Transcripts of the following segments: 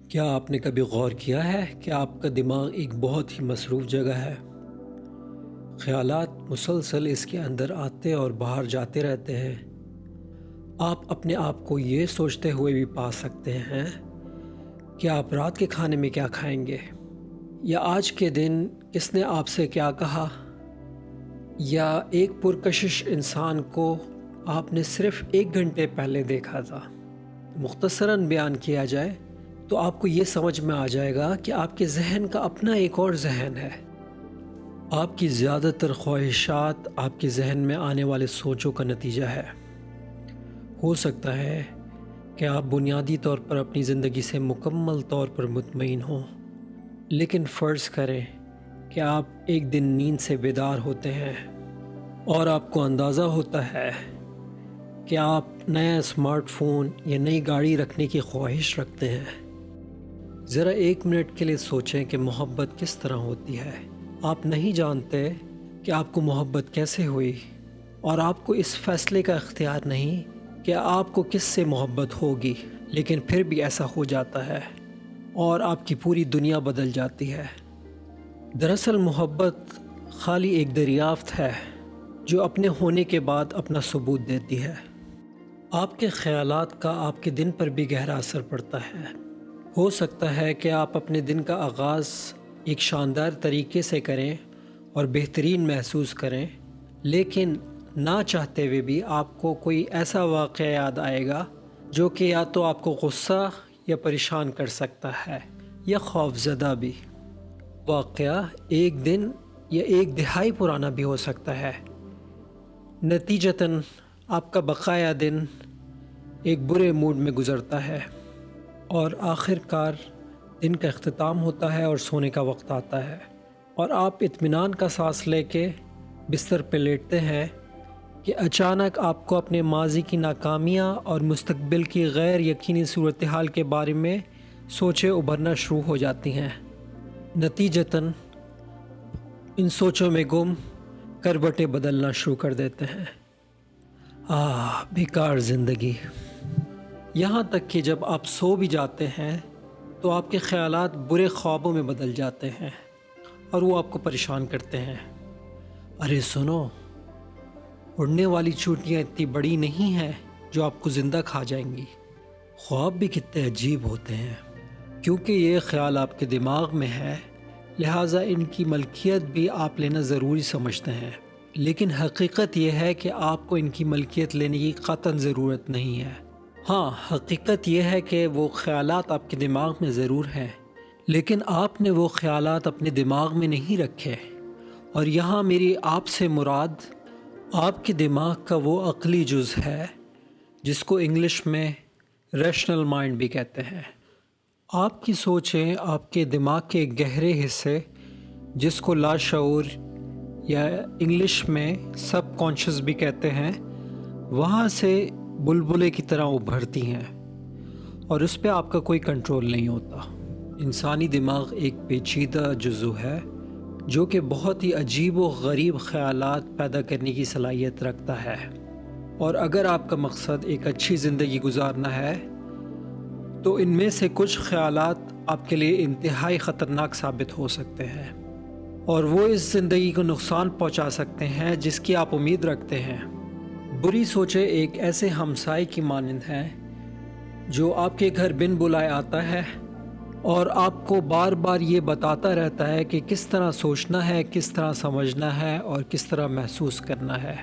کیا آپ نے کبھی غور کیا ہے کہ آپ کا دماغ ایک بہت ہی مصروف جگہ ہے؟ خیالات مسلسل اس کے اندر آتے اور باہر جاتے رہتے ہیں۔ آپ اپنے آپ کو یہ سوچتے ہوئے بھی پا سکتے ہیں کہ آپ رات کے کھانے میں کیا کھائیں گے، یا آج کے دن کس نے آپ سے کیا کہا، یا ایک پرکشش انسان کو آپ نے صرف 1 گھنٹے پہلے دیکھا تھا۔ مختصراً بیان کیا جائے تو آپ کو یہ سمجھ میں آ جائے گا کہ آپ کے ذہن کا اپنا ایک اور ذہن ہے۔ آپ کی زیادہ تر خواہشات آپ کے ذہن میں آنے والے سوچوں کا نتیجہ ہے۔ ہو سکتا ہے کہ آپ بنیادی طور پر اپنی زندگی سے مکمل طور پر مطمئن ہوں، لیکن فرض کریں کہ آپ ایک دن نیند سے بیدار ہوتے ہیں اور آپ کو اندازہ ہوتا ہے کہ آپ نیا اسمارٹ فون یا نئی گاڑی رکھنے کی خواہش رکھتے ہیں۔ ذرا 1 منٹ کے لیے سوچیں کہ محبت کس طرح ہوتی ہے۔ آپ نہیں جانتے کہ آپ کو محبت کیسے ہوئی، اور آپ کو اس فیصلے کا اختیار نہیں کہ آپ کو کس سے محبت ہوگی، لیکن پھر بھی ایسا ہو جاتا ہے اور آپ کی پوری دنیا بدل جاتی ہے۔ دراصل محبت خالی ایک دریافت ہے جو اپنے ہونے کے بعد اپنا ثبوت دیتی ہے۔ آپ کے خیالات کا آپ کے دن پر بھی گہرا اثر پڑتا ہے۔ ہو سکتا ہے کہ آپ اپنے دن کا آغاز ایک شاندار طریقے سے کریں اور بہترین محسوس کریں، لیکن نہ چاہتے ہوئے بھی آپ کو کوئی ایسا واقعہ یاد آئے گا جو کہ یا تو آپ کو غصہ یا پریشان کر سکتا ہے، یا خوف زدہ بھی۔ واقعہ 1 دن یا 1 دہائی پرانا بھی ہو سکتا ہے۔ نتیجتاً آپ کا بقایا دن ایک برے موڈ میں گزرتا ہے، اور آخر کار دن کا اختتام ہوتا ہے اور سونے کا وقت آتا ہے، اور آپ اطمینان کا سانس لے کے بستر پہ لیٹتے ہیں کہ اچانک آپ کو اپنے ماضی کی ناکامیاں اور مستقبل کی غیر یقینی صورتحال کے بارے میں سوچیں ابھرنا شروع ہو جاتی ہیں۔ نتیجتاً ان سوچوں میں گم کروٹیں بدلنا شروع کر دیتے ہیں۔ بیکار زندگی۔ یہاں تک کہ جب آپ سو بھی جاتے ہیں تو آپ کے خیالات برے خوابوں میں بدل جاتے ہیں اور وہ آپ کو پریشان کرتے ہیں۔ ارے سنو، اڑنے والی چوٹیاں اتنی بڑی نہیں ہیں جو آپ کو زندہ کھا جائیں گی۔ خواب بھی کتنے عجیب ہوتے ہیں، کیونکہ یہ خیال آپ کے دماغ میں ہے، لہٰذا ان کی ملکیت بھی آپ لینا ضروری سمجھتے ہیں، لیکن حقیقت یہ ہے کہ آپ کو ان کی ملکیت لینے کی قطعاً ضرورت نہیں ہے۔ ہاں، حقیقت یہ ہے کہ وہ خیالات آپ کے دماغ میں ضرور ہیں، لیکن آپ نے وہ خیالات اپنے دماغ میں نہیں رکھے، اور یہاں میری آپ سے مراد آپ کے دماغ کا وہ عقلی جز ہے جس کو انگلش میں ریشنل مائنڈ بھی کہتے ہیں۔ آپ کی سوچیں آپ کے دماغ کے گہرے حصے، جس کو لاشعور یا انگلش میں سب کانشس بھی کہتے ہیں، وہاں سے بلبلے کی طرح ابھرتی ہیں، اور اس پہ آپ کا کوئی کنٹرول نہیں ہوتا۔ انسانی دماغ ایک پیچیدہ جزو ہے جو کہ بہت ہی عجیب و غریب خیالات پیدا کرنے کی صلاحیت رکھتا ہے، اور اگر آپ کا مقصد ایک اچھی زندگی گزارنا ہے تو ان میں سے کچھ خیالات آپ کے لیے انتہائی خطرناک ثابت ہو سکتے ہیں، اور وہ اس زندگی کو نقصان پہنچا سکتے ہیں جس کی آپ امید رکھتے ہیں۔ بری سوچیں ایک ایسے ہمسائے کی مانند ہیں جو آپ کے گھر بن بلائے آتا ہے اور آپ کو بار بار یہ بتاتا رہتا ہے کہ کس طرح سوچنا ہے، کس طرح سمجھنا ہے اور کس طرح محسوس کرنا ہے۔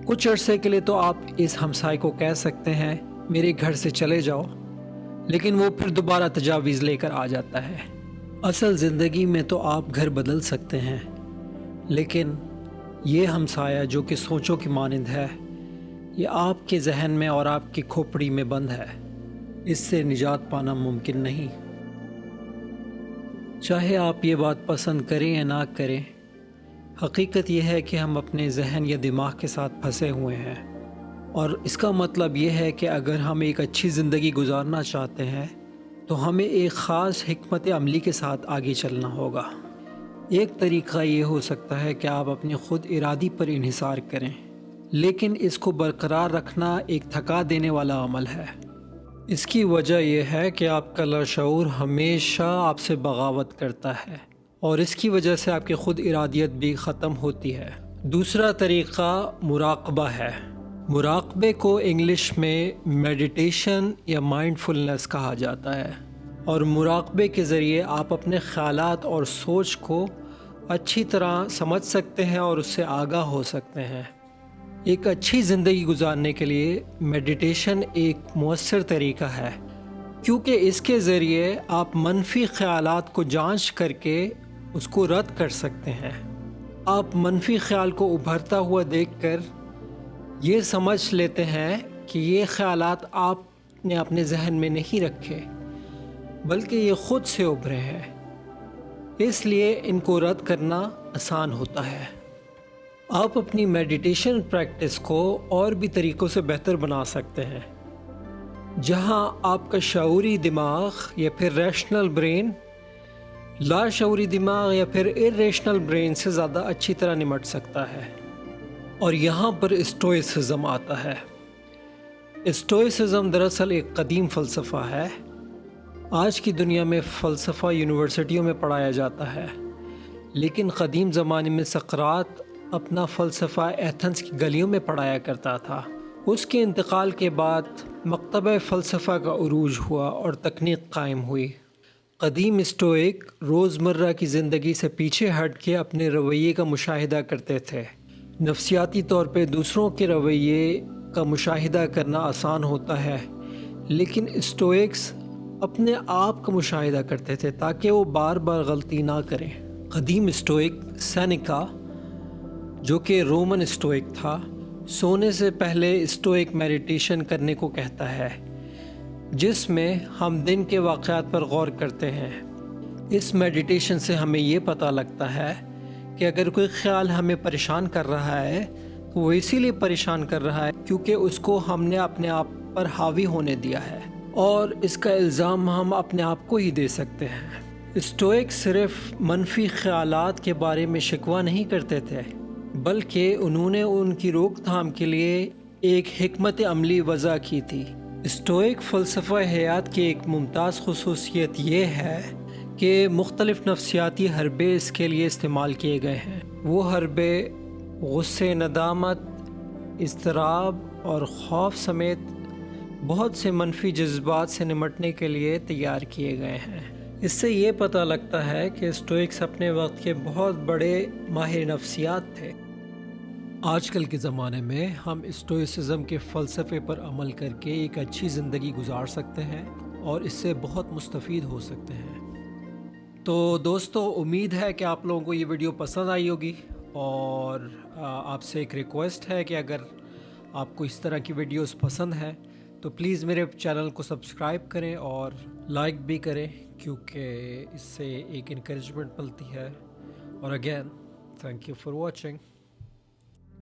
کچھ عرصے کے لیے تو آپ اس ہمسائے کو کہہ سکتے ہیں میرے گھر سے چلے جاؤ، لیکن وہ پھر دوبارہ تجاویز لے کر آ جاتا ہے۔ اصل زندگی میں تو آپ گھر بدل سکتے ہیں، لیکن یہ ہمسایہ جو کہ سوچوں کی مانند ہے، یہ آپ کے ذہن میں اور آپ کی کھوپڑی میں بند ہے۔ اس سے نجات پانا ممکن نہیں۔ چاہے آپ یہ بات پسند کریں یا نہ کریں، حقیقت یہ ہے کہ ہم اپنے ذہن یا دماغ کے ساتھ پھنسے ہوئے ہیں، اور اس کا مطلب یہ ہے کہ اگر ہم ایک اچھی زندگی گزارنا چاہتے ہیں تو ہمیں ایک خاص حکمت عملی کے ساتھ آگے چلنا ہوگا۔ ایک طریقہ یہ ہو سکتا ہے کہ آپ اپنی خود ارادی پر انحصار کریں، لیکن اس کو برقرار رکھنا ایک تھکا دینے والا عمل ہے۔ اس کی وجہ یہ ہے کہ آپ کا لاشعور ہمیشہ آپ سے بغاوت کرتا ہے اور اس کی وجہ سے آپ کی خود ارادیت بھی ختم ہوتی ہے۔ دوسرا طریقہ مراقبہ ہے۔ مراقبے کو انگلش میں میڈیٹیشن یا مائنڈ فلنس کہا جاتا ہے، اور مراقبے کے ذریعے آپ اپنے خیالات اور سوچ کو اچھی طرح سمجھ سکتے ہیں اور اس سے آگاہ ہو سکتے ہیں۔ ایک اچھی زندگی گزارنے کے لیے میڈیٹیشن ایک مؤثر طریقہ ہے، کیونکہ اس کے ذریعے آپ منفی خیالات کو جانچ کر کے اس کو رد کر سکتے ہیں۔ آپ منفی خیال کو ابھرتا ہوا دیکھ کر یہ سمجھ لیتے ہیں کہ یہ خیالات آپ نے اپنے ذہن میں نہیں رکھے، بلکہ یہ خود سے ابھرے ہیں، اس لیے ان کو رد کرنا آسان ہوتا ہے۔ آپ اپنی میڈیٹیشن پریکٹس کو اور بھی طریقوں سے بہتر بنا سکتے ہیں، جہاں آپ کا شعوری دماغ یا پھر ریشنل برین لا شعوری دماغ یا پھر ارریشنل برین سے زیادہ اچھی طرح نمٹ سکتا ہے۔ اور یہاں پر اسٹوئسزم آتا ہے۔ اسٹوئسزم دراصل ایک قدیم فلسفہ ہے۔ آج کی دنیا میں فلسفہ یونیورسٹیوں میں پڑھایا جاتا ہے، لیکن قدیم زمانے میں سقراط اپنا فلسفہ ایتھنز کی گلیوں میں پڑھایا کرتا تھا۔ اس کے انتقال کے بعد مکتبہ فلسفہ کا عروج ہوا اور تکنیک قائم ہوئی۔ قدیم اسٹوئک روزمرہ کی زندگی سے پیچھے ہٹ کے اپنے رویے کا مشاہدہ کرتے تھے۔ نفسیاتی طور پہ دوسروں کے رویے کا مشاہدہ کرنا آسان ہوتا ہے، لیکن اسٹوئکس اپنے آپ کا مشاہدہ کرتے تھے تاکہ وہ بار بار غلطی نہ کریں۔ قدیم اسٹوئک سینیکا، جو کہ رومن اسٹوئک تھا، سونے سے پہلے اسٹوئک میڈیٹیشن کرنے کو کہتا ہے، جس میں ہم دن کے واقعات پر غور کرتے ہیں۔ اس میڈیٹیشن سے ہمیں یہ پتہ لگتا ہے کہ اگر کوئی خیال ہمیں پریشان کر رہا ہے تو وہ اسی لیے پریشان کر رہا ہے کیونکہ اس کو ہم نے اپنے آپ پر حاوی ہونے دیا ہے، اور اس کا الزام ہم اپنے آپ کو ہی دے سکتے ہیں۔ اسٹوئک صرف منفی خیالات کے بارے میں شکوہ نہیں کرتے تھے، بلکہ انہوں نے ان کی روک تھام کے لیے ایک حکمت عملی وضع کی تھی۔ اسٹوئک فلسفہ حیات کی ایک ممتاز خصوصیت یہ ہے کہ مختلف نفسیاتی حربے اس کے لیے استعمال کیے گئے ہیں۔ وہ حربے غصے، ندامت، اضطراب اور خوف سمیت بہت سے منفی جذبات سے نمٹنے کے لیے تیار کیے گئے ہیں۔ اس سے یہ پتہ لگتا ہے کہ اسٹوئکس اپنے وقت کے بہت بڑے ماہر نفسیات تھے۔ آج کل کے زمانے میں ہم اسٹوئسزم کے فلسفے پر عمل کر کے ایک اچھی زندگی گزار سکتے ہیں اور اس سے بہت مستفید ہو سکتے ہیں۔ تو دوستو، امید ہے کہ آپ لوگوں کو یہ ویڈیو پسند آئی ہوگی، اور آپ سے ایک ریکویسٹ ہے کہ اگر آپ کو اس طرح کی ویڈیوز پسند ہیں تو پلیز میرے چینل کو سبسکرائب کریں اور لائک بھی کریں، کیونکہ اس سے ایک انکریجمنٹ ملتی ہے۔ اور again thank you for watching.